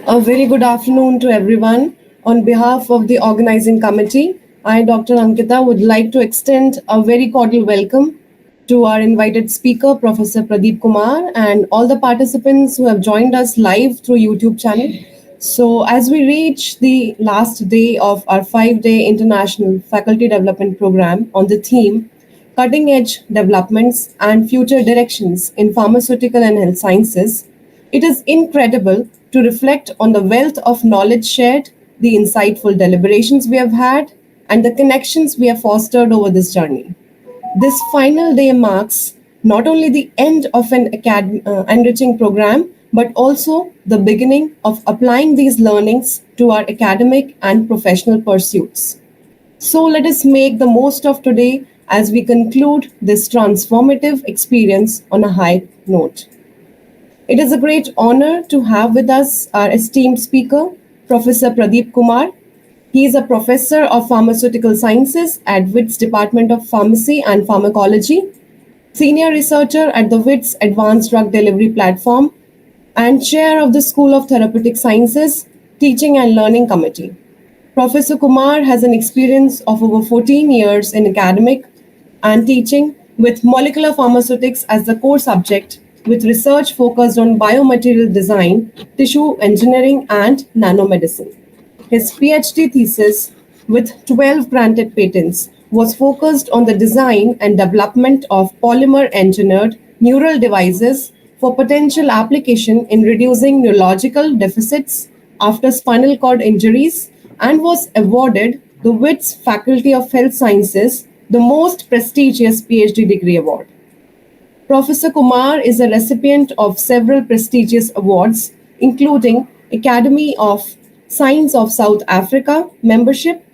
A very good afternoon to everyone. On behalf of the organizing committee, I, Dr. Ankita, would like to extend a very cordial welcome to our invited speaker, Professor Pradeep Kumar, and all the participants who have joined us live through YouTube channel. So, as we reach the last day of our 5-day international faculty development program on the theme Cutting Edge Developments and Future Directions in Pharmaceutical and Health Sciences, it is incredible to reflect on the wealth of knowledge shared, the insightful deliberations we have had, and the connections we have fostered over this journey. This final day marks not only the end of an enriching program, but also the beginning of applying these learnings to our academic and professional pursuits. So let us make the most of today as we conclude this transformative experience on a high note. It is a great honor to have with us our esteemed speaker, Professor Pradeep Kumar. He is a professor of pharmaceutical sciences at WITS Department of Pharmacy and Pharmacology, senior researcher at the WITS Advanced Drug Delivery Platform, and chair of the School of Therapeutic Sciences Teaching and Learning Committee. Professor Kumar has an experience of over 14 years in academic and teaching with molecular pharmaceutics as the core subject, with research focused on biomaterial design, tissue engineering, and nanomedicine. His PhD thesis, with 12 granted patents, was focused on the design and development of polymer engineered neural devices for potential application in reducing neurological deficits after spinal cord injuries and was awarded the WITS Faculty of Health Sciences, the most prestigious PhD degree award. Professor Kumar is a recipient of several prestigious awards, including Academy of Science of South Africa membership,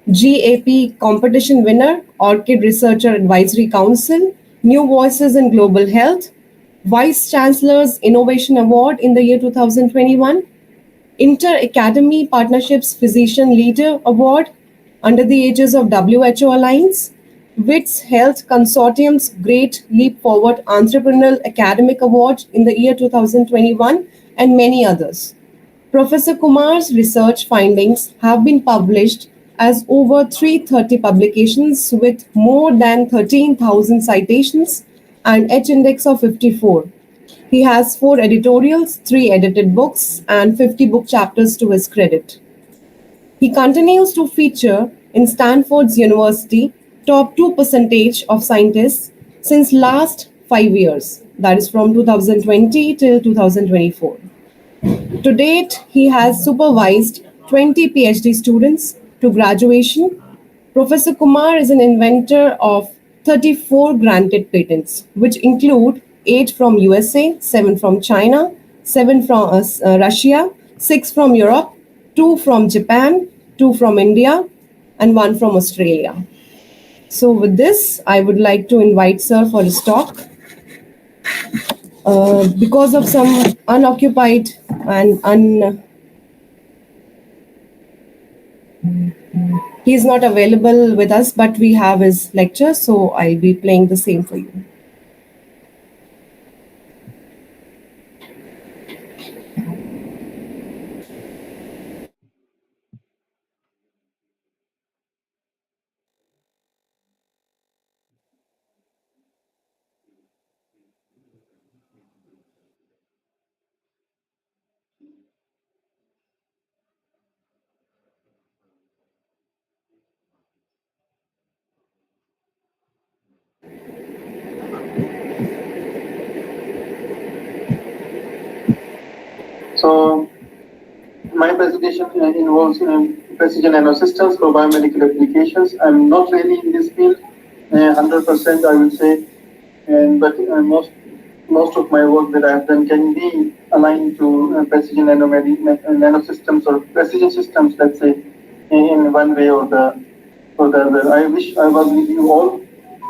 GAP competition winner, Orchid Researcher Advisory Council, New Voices in Global Health, Vice Chancellor's Innovation Award in the year 2021, Inter Academy Partnerships Physician Leader Award under the aegis of WHO Alliance, WITS Health Consortium's Great Leap Forward Entrepreneurial Academic Award in the year 2021, and many others. Professor Kumar's research findings have been published as over 330 publications with more than 13,000 citations and H-index of 54. He has 4 editorials, 3 edited books, and 50 book chapters to his credit. He continues to feature in Stanford's University top 2% of scientists since last 5 years, that is from 2020 till 2024. To date, he has supervised 20 PhD students to graduation. Professor Kumar is an inventor of 34 granted patents, which include 8 from USA, 7 from China, 7 from Russia, 6 from Europe, 2 from Japan, 2 from India, and 1 from Australia. So with this, I would like to invite Sir for his talk. Because of some unoccupied and he is not available with us, but we have his lecture, so I'll be playing the same for you. So my presentation involves precision nanosystems for biomedical applications. I'm not really in this field, 100% I will say, but most of my work that I've done can be aligned to precision nanosystems or precision systems, let's say, in one way or the other. I wish I was with you all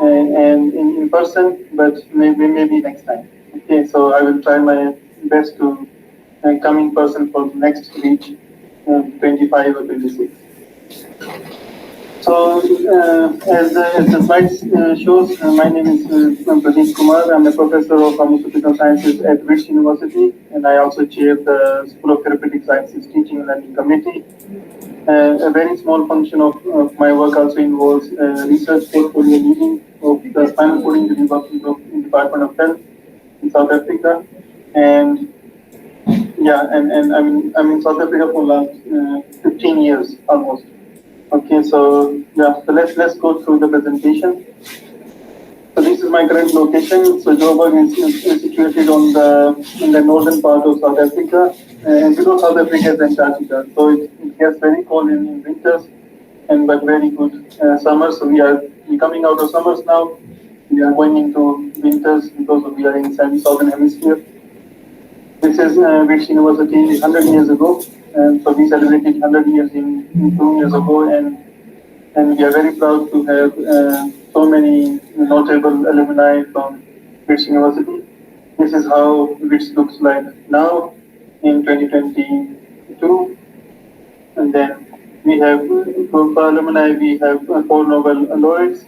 and in person, but maybe next time. Okay, so I will try my best to come in person for next week, 25 or 26. So, as the slide shows, my name is Pradeep Kumar. I'm a professor of pharmaceutical sciences at Wits University, and I also chair the School of Therapeutic Sciences Teaching and Learning Committee. A very small function of my work also involves research portfolio leading of the spinal cord injury working group in Department of Health in South Africa, and yeah, and I'm in South Africa for last 15 years almost. Okay, so yeah, so let's go through the presentation. So this is my current location. So Joburg is situated on the northern part of South Africa, and below South Africa is Antarctica. So it gets very cold in winters, and but very good summers. So we coming out of summers now. We are going into winters because we are in southern hemisphere. This is Wits University 100 years ago, and so we celebrated 100 years in 2 years ago, and we are very proud to have so many notable alumni from Wits University. This is how Wits looks like now in 2022, and then we have for alumni we have 4 Nobel laureates: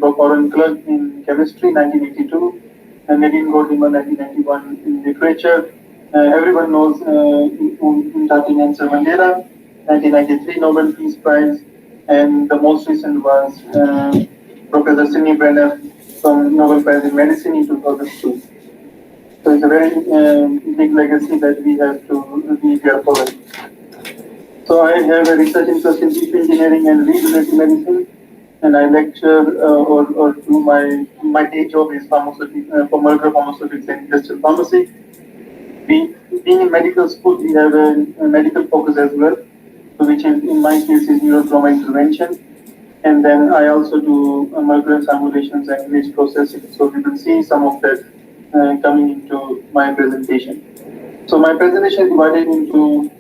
Prof. Clark in chemistry 1982, and Nadine Gordimer 1991 in literature. Everyone knows Nelson Mandela, 1993 Nobel Peace Prize, and the most recent was Professor Sidney Brenner from Nobel Prize in Medicine in 2002. So it's a very big legacy that we have to be here following. So I have a research interest in tissue engineering and regenerative medicine, and I lecture or do my day job is for molecular pharmaceutics and industrial pharmacy. Being in medical school, we have a medical focus as well, so which in my case is neurotrauma intervention. And then I also do molecular simulations and image processing. So we will see some of that coming into my presentation. So my presentation is divided into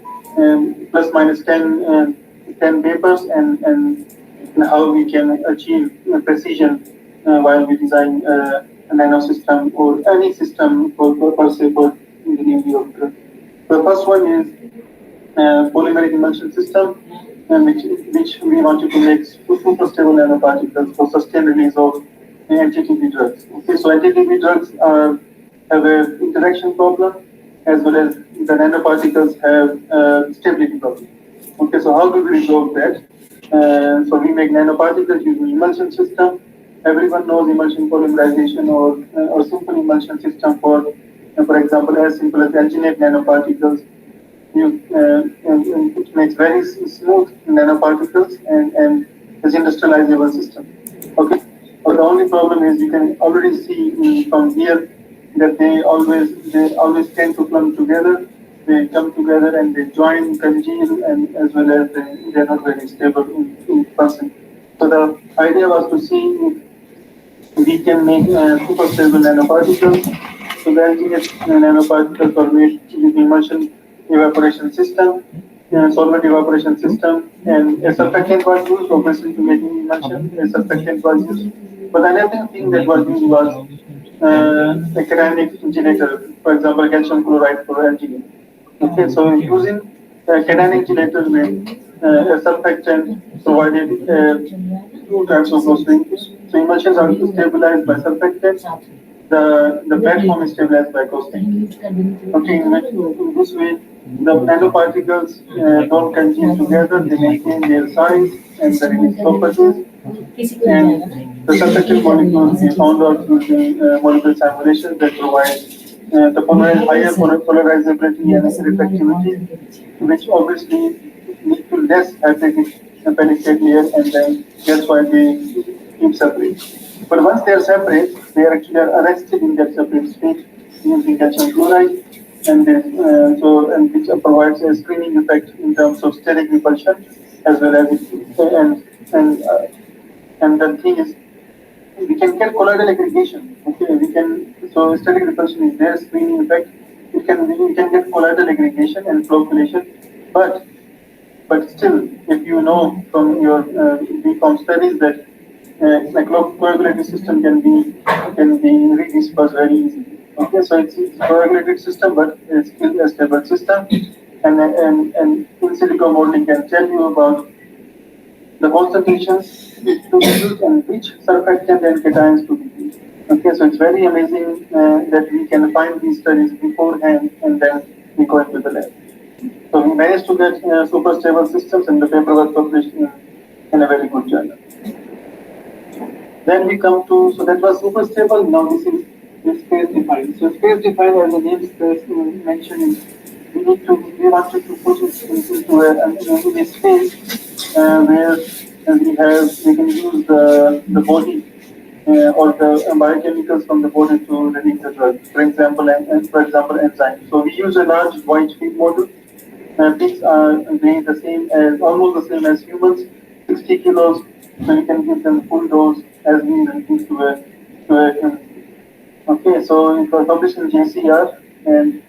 plus minus 10 papers and how we can achieve precision while we design a nanosystem or any system per se for engineering of drug. The first one is polymeric emulsion system, which we wanted to make super stable nanoparticles for sustained release of anti-TB drugs. Okay, so anti-TB drugs have an interaction problem, as well as the nanoparticles have stability problem. Okay, so how do we resolve that? So we make nanoparticles using emulsion system. Everyone knows emulsion polymerization or simple emulsion system for example, as simple as alginate nanoparticles. And it makes very smooth nanoparticles and is industrializable system. Okay, but the only problem is you can already see from here that they always tend to clump together. They come together and they join, congeal, and as well as they're not very stable in person. So the idea was to see if we can make super stable nanoparticles. So the alginate nanoparticles are made using emulsion evaporation system, solvent evaporation system, and a surfactant was used, obviously, to make emulsion. A surfactant was used, but another thing that was used was a cationic gelator, for example, calcium chloride for alginate. Okay, so using cationic gelator with a surfactant provided two types of those things. So emulsions are stabilized by surfactants. The platform is stabilized by caustic. Okay, in this way, the nanoparticles don't congeal together, they maintain their size and the release properties. And the surfactant molecules we found out using molecular simulations that provide the higher polarizability and reflectivity, which obviously lead to less penetrate layer, and then that's why they keep separate. But once they are separate, they are actually arrested in their separate state using calcium chloride, and which provides a screening effect in terms of steric repulsion, as well as and the thing is, we can get colloidal aggregation. Okay, so steric repulsion is there, screening effect. We can get colloidal aggregation and flocculation, but still, if you know from your BCom studies that like coagulated system can be redispersed very easily. Okay, so it's a coagulated system, but it's still a stable system, and in silico modeling can tell you about the concentrations to be used and which surfactant and cations to be used. Okay, so it's very amazing that we can find these studies beforehand and then we go into the lab. So we managed to get super stable systems and the paper was published in a very good journal. Then we come to, so that was super stable, now this is space defined. So space defined, as the name space mentioned, we wanted to put it into a space where we can use the body or the biochemicals from the body to release the drug. For example, enzymes. So we use a large white pig model. Pigs are weighing almost the same as humans, 60 kilos. So we can give them full dose as we release to a human. Okay, so it was published in JCR, and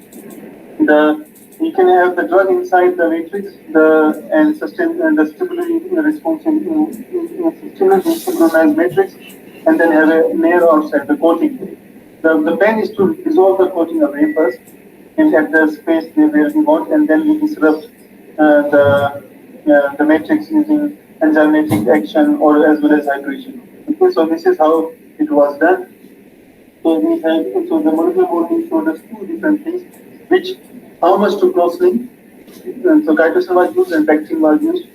you can have the drug inside the matrix, the stimuli-responsive stimuli-responsive matrix, and then have a layer outside, the coating. The plan is to dissolve the coating away first, and at the space where we want, and then we disrupt the matrix using enzymatic action or as well as hydration. Okay, so this is how it was done. So the molecular modeling showed us two different things, which how much to cross-link. So chitosan was used and pectin was used.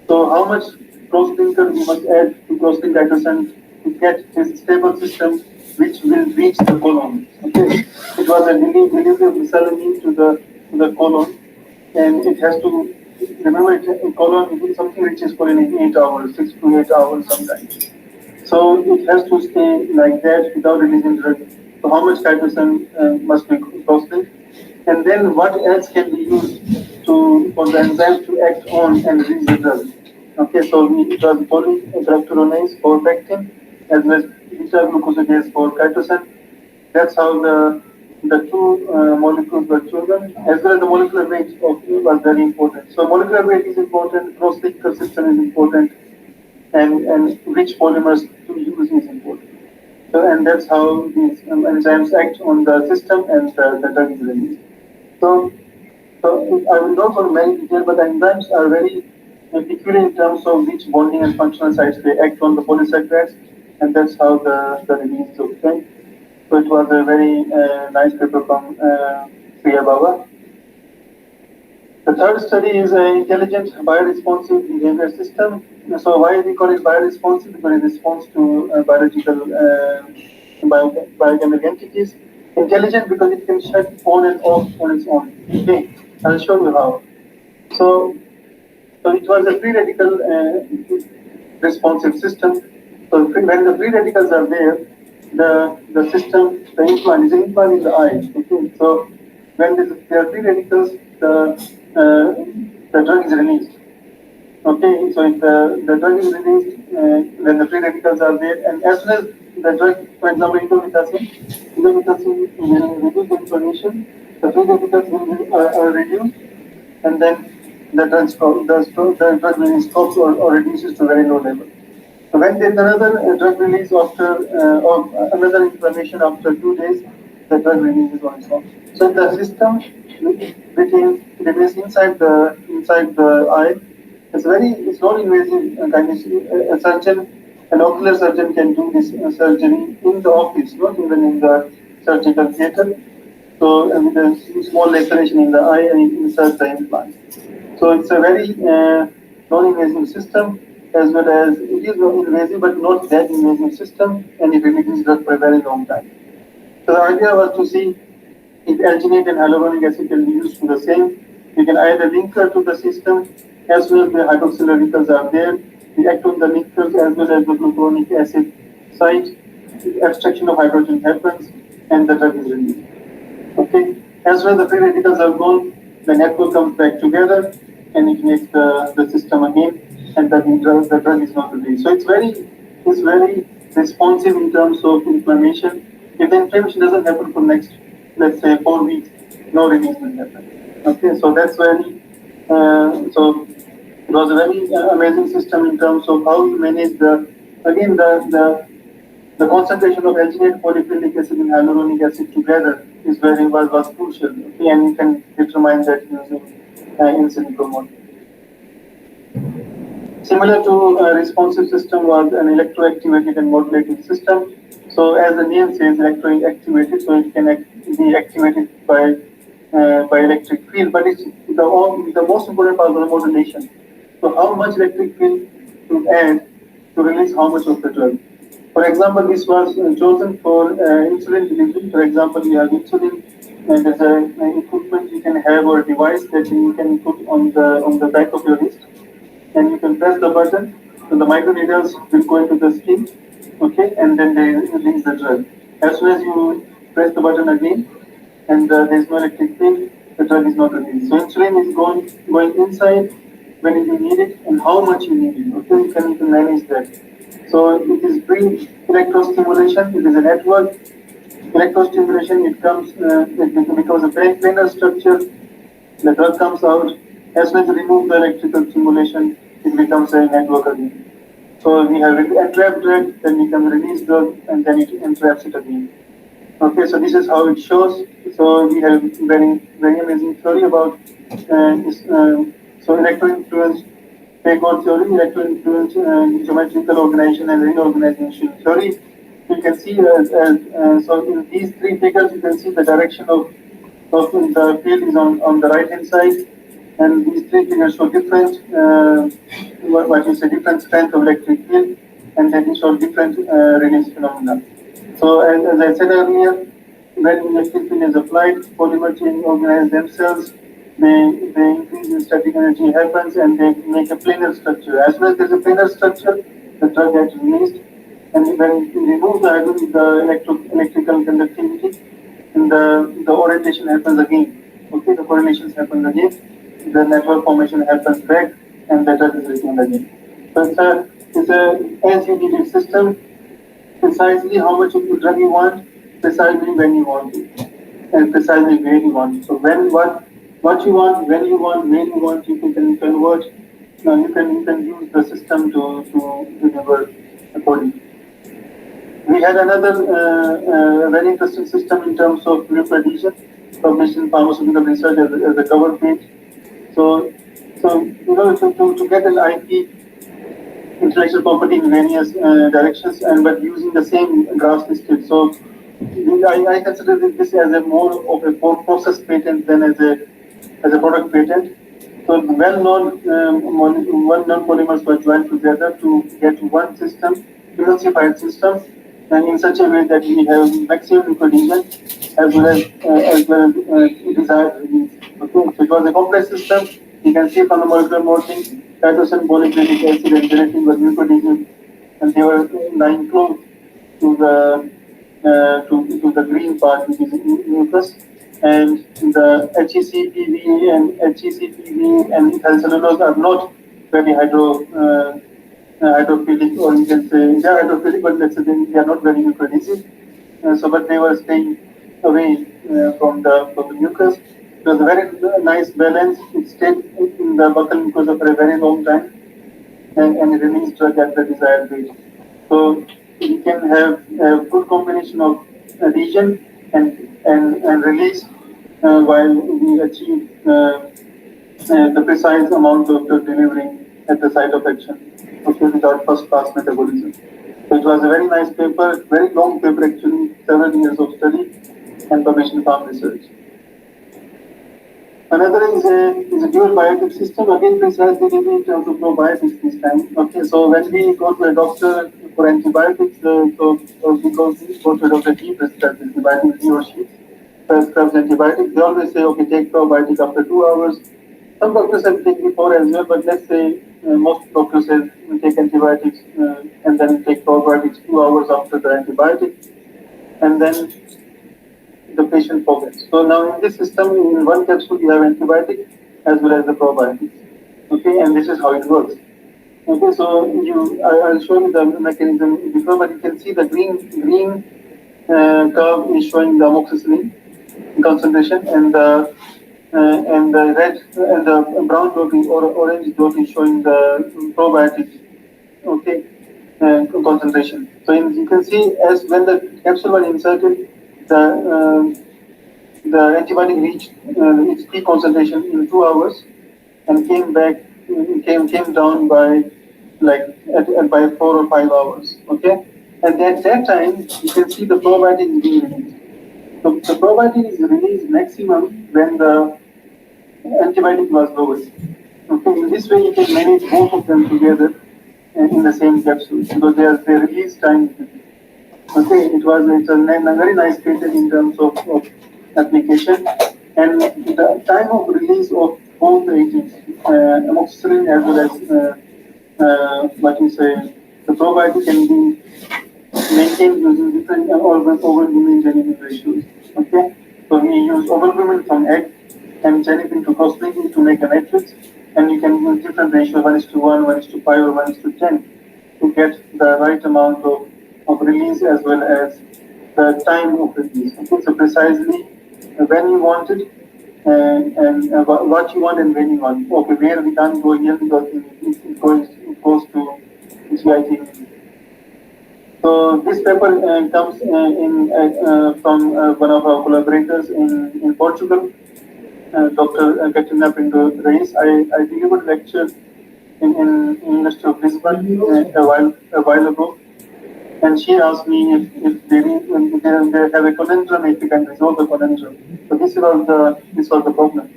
So how much cross-linker we must add to cross-link chitosan to get a stable system which will reach the colon. Okay, it was a delivery of mesalamine to the colon, and it has to remember in colon it is something which is for in 8 hours, 6 to 8 hours sometimes. So it has to stay like that without releasing drug. So how much chitosan must be cross-linked? And then what else can be used for the enzyme to act on and release the drug? Okay, so it was polygalacturonase for pectin as well as beta-glucosidase for chitosan. That's how the two molecules were chosen, as well as the molecular weight was very important. So molecular weight is important, cross-linker system is important, and which polymers to use is important. So, and that's how these enzymes act on the system and the drug is released. So I will not go into many detail, but the enzymes are very peculiar in terms of which bonding and functional sites they act on the polysaccharides, and that's how the release is obtained. So it was a very nice paper from Priya Baba. The third study is an intelligent bioresponsive behavior system. So why we call it bioresponsive? Because it responds to biological biochemical entities. Intelligent because it can shut on and off on its own. Okay, I'll show you how. So it was a free radical responsive system. So when the free radicals are there, the system, the implant is in the eye. Okay, so when there are free radicals, the drug is released. Okay, so if the drug is released when the free radicals are there, and as well as the drug, for example, indomethacin will reduce the inflammation, the free radicals are reduced, and then the drug release stops or reduces to very low level. So when there's another drug release or another inflammation after 2 days, the drug release is on its own. So the system remains inside the eye. It's not invasive a surgeon, an ocular surgeon can do this surgery in the office, not even in the surgical theater. So with a small laceration in the eye and insert the implant. So it's a very non-invasive system, as well as it is invasive but not that invasive system, and it releases drug for a very long time. So the idea was to see if alginate and hyaluronic acid can be used for the same. You can add a linker to the system, as well as the hydroxyl radicals are there. We act on the linkers as well as the glucuronic acid site. Abstraction of hydrogen happens, and the drug is released. Okay. As well as the free radicals are gone, the network comes back together, and it makes the system again, and the drug is not released. So it's very responsive in terms of inflammation. If the inflammation doesn't happen for next, let's say 4 weeks, no release will happen. Okay, so that's very so it was a very amazing system in terms of how you manage the concentration of alginate, polyphilic acid, and hyaluronic acid together is was crucial. Okay, and you can determine that using insulin promoter. Similar to a responsive system was an electro-activated and modulated system. So as the name says, electro-activated, so it can be activated by electric field, but it's the most important part of the modulation. So how much electric field to add to release how much of the drug. For example, this was chosen for insulin delivery. For example, you have insulin, and there's an equipment you can have or a device that you can put on the back of your wrist, and you can press the button, so the microneedles will go into the skin, okay, and then they release the drug. As soon as you press the button again, and there is no electric field, the drug is not released. So insulin is going inside when you need it and how much you need it. Okay, you can manage that. So it is pre-electrostimulation. It is a network. Electrostimulation. It becomes a planar structure. The drug comes out. As soon as you remove the electrical stimulation, it becomes a network again. So we have entrapped drug, then we can release drug, and then it entraps it again. Okay, so this is how it shows. So we have very amazing theory about this. So electro-influence payload theory, electro-influence geometrical organization and reorganization theory. You can see so in these three figures, you can see the direction of the field is on the right hand side, and these three figures show different what you say different strength of electric field, and then show different release phenomena. So as I said earlier, when electric field is applied, polymer chain organize themselves, they increase in static energy happens, and they make a planar structure. As soon as there's a planar structure, the drug gets released, and when you remove the electrical conductivity, and the orientation happens again. Okay, the correlations happen again, the network formation happens back, and the drug is retained again. So it's a as you needed system, precisely how much of the drug you want, precisely when you want it, and precisely where you want it. So what you want, when you want, where you want, you can convert. You can use the system to deliver accordingly. We had another very interesting system in terms of nuclear adhesion, published in Pharmaceutical Research as a cover page. So to get an IP, intellectual property in various directions, and but using the same graphs listed. So I consider this as a more of a process patent than as a product patent. So well-known polymers were joined together to get one system, emulsified system, and in such a way that we have maximum cohesion as well as desired release. Okay, so it was a complex system. You can see from the molecular modeling, tyrosine, polyclinic acid, and gelatin were mucoadhesion, and they were lying close to the green part, which is mucus, and the HECPV and ethyl cellulose are not very hydrophilic, or you can say they are hydrophilic, but let's say they are not very mucoadhesive. But they were staying away from the mucus. It was a very nice balance. It stayed in the buccal mucosa for a very long time, and released drug at the desired rate. So we can have a good combination of adhesion and release while we achieve the precise amount of drug delivery at the site of action, okay, without first-pass metabolism. So it was a very nice paper, very long paper actually, several years of study and published in Pharm Research. Another is a dual-biotic system, again precisely in terms of probiotics this time. Okay, so when we go to a doctor for antibiotics, we go to a doctor, he prescribes antibiotics, he or she prescribes antibiotics. They always say, okay, take probiotic after 2 hours. Some doctors have taken before as well, but let's say most doctors say we take antibiotics and then take probiotics 2 hours after the antibiotic, and then the patient forgets. So now in this system, in one capsule you have antibiotic as well as the probiotics. Okay, and this is how it works. Okay, so I'll show you the mechanism before, but you can see the green curve is showing the amoxicillin concentration, and the red and the brown dot or orange dot is showing the probiotic, okay, concentration. So you can see as when the capsule was inserted, the antibiotic reached its peak concentration in 2 hours and came down by like by 4 or 5 hours. Okay, and at that time you can see the probiotic is being released. So the probiotic is released maximum when the antibiotic was lowest. Okay, in this way you can manage both of them together in the same capsule because their release time. Okay, it's a very nice patent in terms of application and the time of release of both the agents, amoxicillin as well as what you say, the probiotic can be maintained using different oval-lumen genetic ratios. Okay, so we use oval-lumen from egg and genetic to cross-linking to make a matrix, and you can use different ratios 1:1, 1:5, or 1:10 to get the right amount of release as well as the time of release. Okay, so precisely when you want it and what you want and when you want. Okay, where we can't go here because it goes to GIT. So this paper comes from one of our collaborators in Portugal, Dr. Katrina Pinto Reis. I delivered a lecture in University of Lisbon a while ago, and she asked me if they have a conundrum, if we can resolve the conundrum. So this was the problem.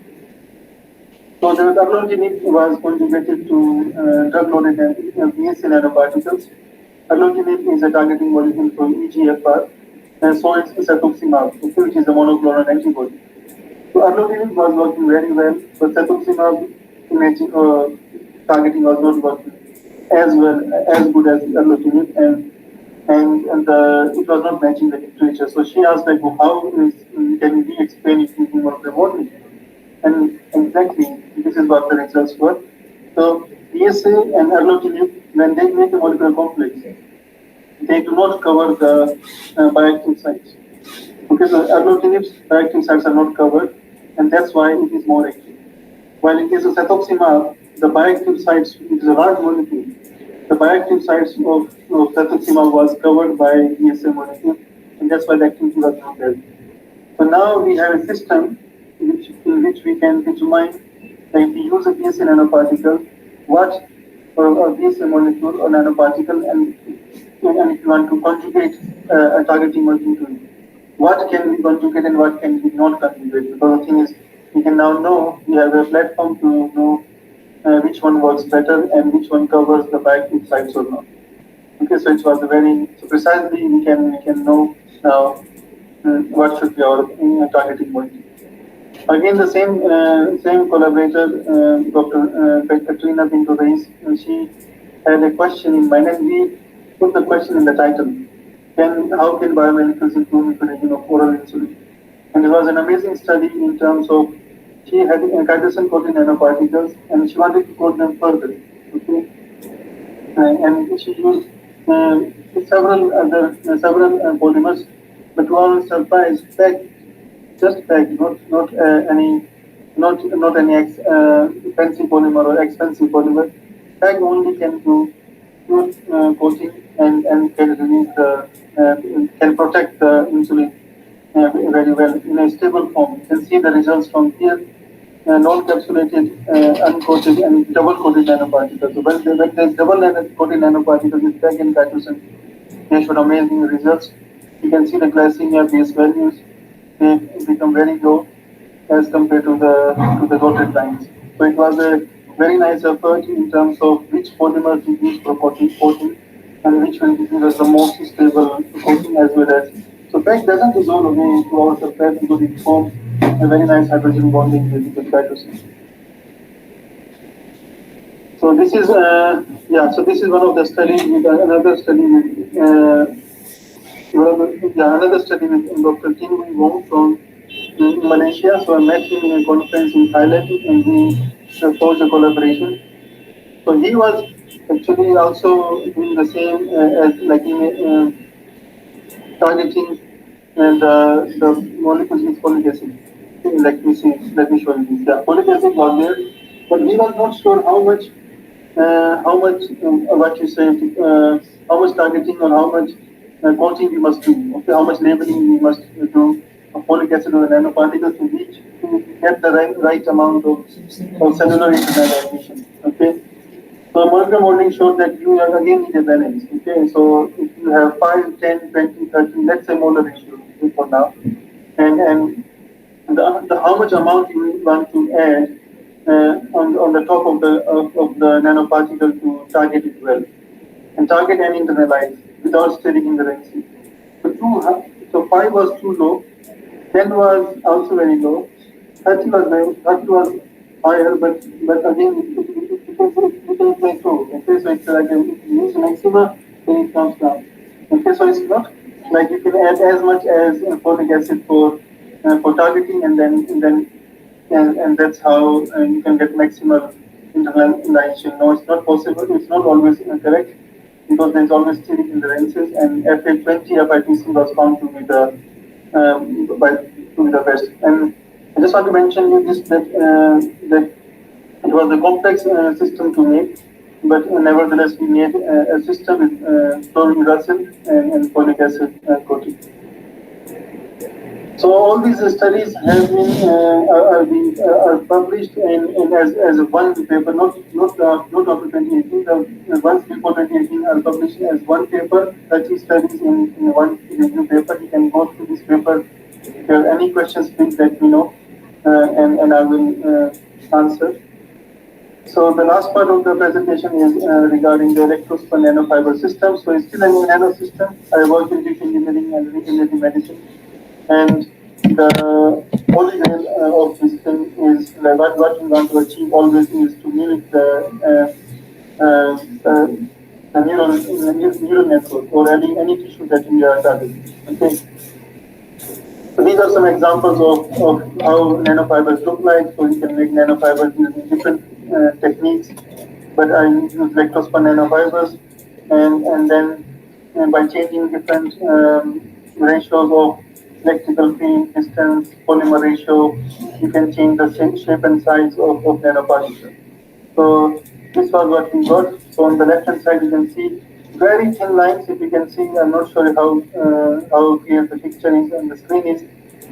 So the agglutinin was conjugated to drug-loaded BSC nanoparticles. Agglutinin is a targeting molecule for EGFR, and so it's cetuximab, which is a monoclonal antibody. So agglutinin was working very well, but cetuximab imaging targeting was not working as good as agglutinin, and it was not matching the literature. So she asked like, well, can we explain it using one of the models? And exactly, this is what the results were. So ESA and agglutinin, when they make a molecular complex, they do not cover the bioactive sites. Okay, so agglutinib's bioactive sites are not covered, and that's why it is more active. While in case of cetuximab, the bioactive sites, it is a large molecule. The bioactive sites of cetuximab was covered by ESA molecule, and that's why the activity was not there. So now we have a system in which we can determine that if we use a PSA nanoparticle, what or a PSA molecule or nanoparticle, and if you want to conjugate a targeting molecule to it, what can we conjugate and what can we not conjugate? Because the thing is, we can now know, we have a platform to know which one works better and which one covers the bioactive sites or not. Okay, so it was so precisely we can know now what should be our targeting molecule. Again, the same collaborator, Dr. Katrina Pinto Reis, she had a question in mind, and we put the question in the title: how can biomolecules improve mechanism of oral insulin? And it was an amazing study in terms of she had chitosan-coated nanoparticles, and she wanted to coat them further. Okay, and she used several polymers, but to our surprise, just packed, not any fancy polymer or expensive polymer. Pack only can do good coating and can release can protect the insulin very well in a stable form. You can see the results from here. Non-capsulated, uncoated, and double-coated nanoparticles. So when there's double-coated nanoparticles with PEG and chitosan, they showed amazing results. You can see the glycemia base values; they become very low as compared to the dotted lines. So it was a very nice effort in terms of which polymer to use for coating and which will give us the most stable coating as well as. So PEG doesn't dissolve away to our surface because it forms a very nice hydrogen bonding with the chitosan. So this is So this is one of the studies with another study with another study with Dr. Ting Wing Wong from Malaysia. So I met him in a conference in Thailand, and we forged a collaboration. So he was actually also doing the same as like in targeting and the molecules with folic acid. Let me show you this. Yeah, folic acid was there, but we were not sure what you say, how much targeting or how much coating we must do. Okay, how much labeling we must do of folic acid or nanoparticles to get the right amount of cellular internalization. Okay. So So molecular modeling showed that you again need a balance. Okay, so if you have 5, 10, 20, 30, let's say molar ratio for now, and the how much amount you want to add on the top of the nanoparticle to target it well, and target and internalize without stirring in the range. So 5 was too low, 10 was also very low, 30 was higher, but again it can plateau. Okay, so it's like if you use maxima, then it comes down. Okay, so it's not like you can add as much as folic acid for targeting, and that's how you can get maximal internalization. No, it's not possible. It's not always correct because there's always steric hindrances, and FA20 FITC was found to be the best. And I just want to mention you this that it was a complex system to make, but nevertheless we made a system with chloruracil and folic acid coating. So all these studies have been are published as one paper, not after 2018. The ones before 2018 are published as one paper. 30 studies in one review paper. You can go through this paper. If you have any questions, please let me know, and I will answer. So the last part of the presentation is regarding the electrospun nanofiber system. So it's still a nano system. I work in deep engineering and regenerative medicine. And the holy grail of this thing is what we want to achieve always is to mimic the neural network or any tissue that we are targeting. Okay. So these are some examples of how nanofibers look like. So you can make nanofibers using different techniques, but I use electrospun nanofibers, and then by changing different ratios of electrical field, distance, polymer ratio, you can change the shape and size of nanoparticles. So this was what we got. So on the left hand side you can see very thin lines. If you can see, I'm not sure how clear the picture is on the screen is,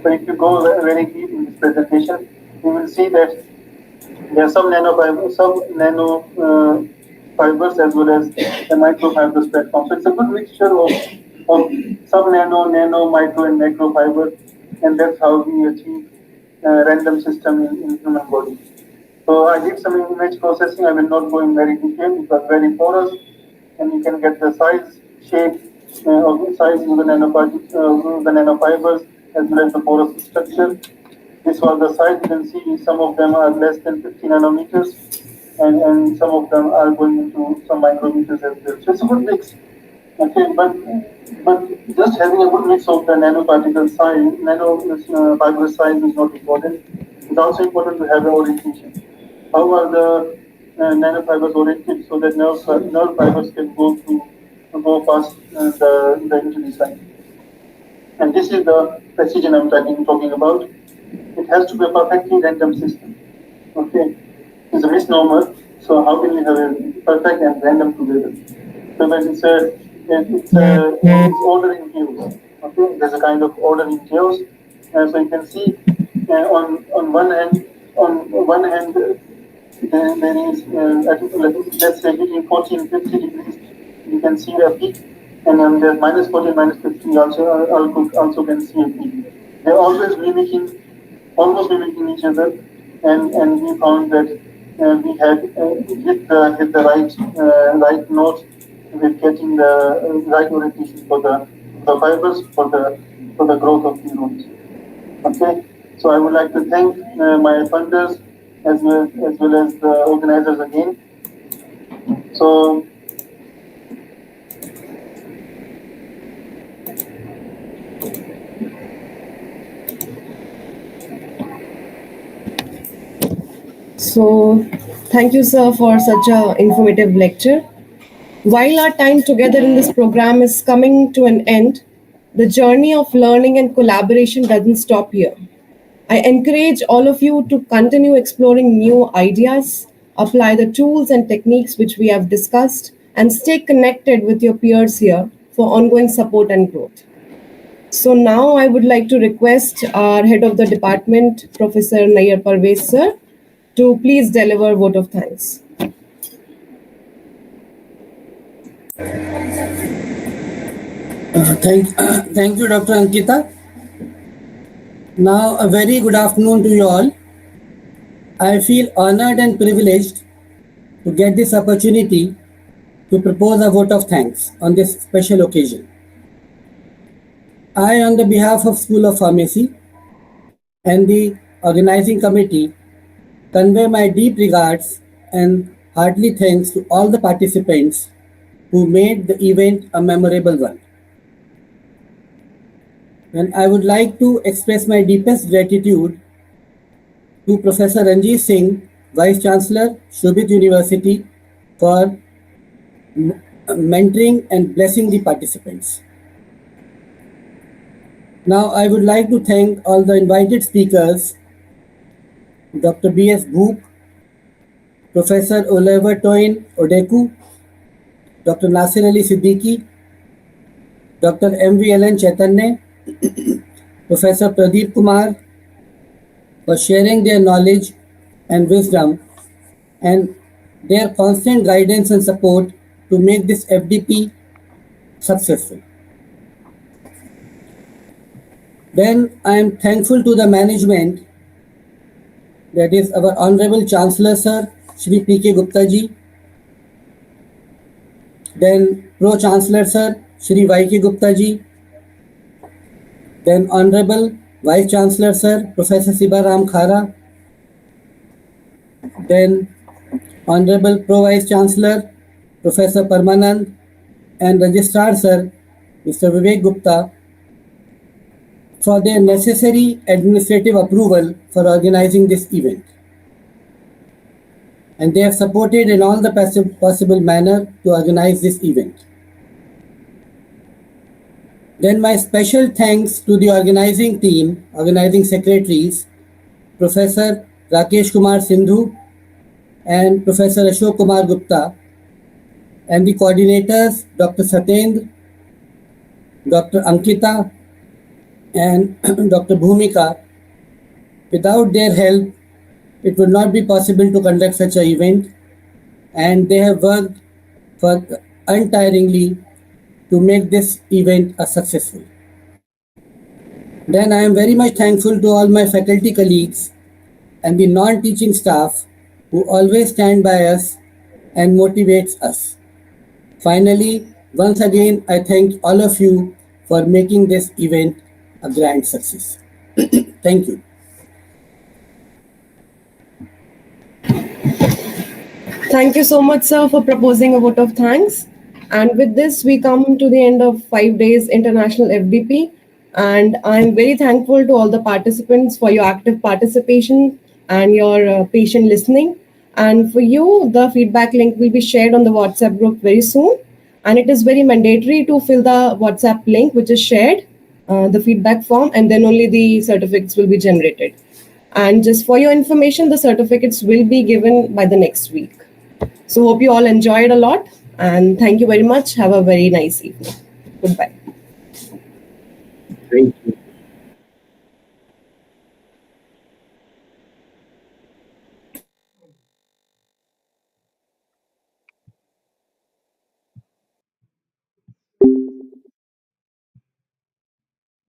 but if you go very deep in this presentation, you will see that there are some nanofibers, fibers as well as the microfibers platform. So it's a good mixture of nano, micro, and macro fiber, and that's how we achieve random system in human body. So I did some image processing. I will not go in very detail. It was very porous, and you can get the size, shape of the size of the nanofibers as well as the porous structure. This was the size. You can see some of them are less than 50 nanometers, and some of them are going into some micrometers as well. So it's a good mix. Okay, but just having a good mix of the nanoparticle size, fiber size is not important. It's also important to have an orientation. How are the nanofibers oriented so that nerve fibers can go past the injury site? And this is the precision I'm talking about. It has to be a perfectly random system. Okay, it's a misnomer. So how can we have a perfect and random together? So when it's order in chaos. Okay, there's a kind of order in chaos. So you can see on one hand there is let's say between 40 and 50 degrees you can see a peak, and then there's minus 40 and minus 50 also can see a peak. They're always almost mimicking each other, and we found that we had hit the right note with getting the right orientation for the fibers for the growth of neurons. Okay, so I would like to thank my funders as well as the organizers again. So thank you, sir, for such a informative lecture. While our time together in this program is coming to an end, the journey of learning and collaboration doesn't stop here. I encourage all of you to continue exploring new ideas, apply the tools and techniques which we have discussed, and stay connected with your peers here for ongoing support and growth. So now I would like to request our head of the department, Professor Nayyar Parvez sir, to please deliver vote of thanks. Thank you, Dr. Ankita. Now, a very good afternoon to you all. I feel honored and privileged to get this opportunity to propose a vote of thanks on this special occasion. I, on the behalf of School of Pharmacy and the organizing committee, convey my deep regards and heartily thanks to all the participants who made the event a memorable one. And I would like to express my deepest gratitude to Professor Ranjit Singh, Vice Chancellor, Shobhit University, for mentoring and blessing the participants. Now, I would like to thank all the invited speakers, Dr. B.S. Bhoop, Professor Oliver Toyin Odeku, Dr. Nasir Ali Siddiqui, Dr. M.V.L.N. Chaitanya, Professor Pradeep Kumar, for sharing their knowledge and wisdom and their constant guidance and support to make this FDP successful. Then I am thankful to the management, that is our Honorable Chancellor Sir, Shri P.K. Gupta ji, then Pro-Chancellor Sir, Shri Y.K. Gupta ji, then Honorable Vice Chancellor Sir, Professor Sibaram Khara, then Honorable Pro-Vice Chancellor, Professor Parmanand, and Registrar Sir, Mr. Vivek Gupta, for their necessary administrative approval for organizing this event. And they have supported in all the possible manner to organize this event. Then my special thanks to the organizing team, organizing secretaries, Professor Rakesh Kumar Sindhu and Professor Ashok Kumar Gupta, and the coordinators, Dr. Satendra, Dr. Ankita, and Dr. Bhumika. Without their help, it would not be possible to conduct such an event, and they have worked untiringly to make this event a successful. Then I am very much thankful to all my faculty colleagues and the non-teaching staff who always stand by us and motivates us. Finally, once again, I thank all of you for making this event a grand success. Thank you. Thank you so much, sir, for proposing a vote of thanks. And with this, we come to the end of 5 days International FDP. And I'm very thankful to all the participants for your active participation and your patient listening. And for you, the feedback link will be shared on the WhatsApp group very soon. And it is very mandatory to fill the WhatsApp link, which is shared, the feedback form, and then only the certificates will be generated. And just for your information, the certificates will be given by the next week. So hope you all enjoyed a lot, and thank you very much. Have a very nice evening. Goodbye. Thank you.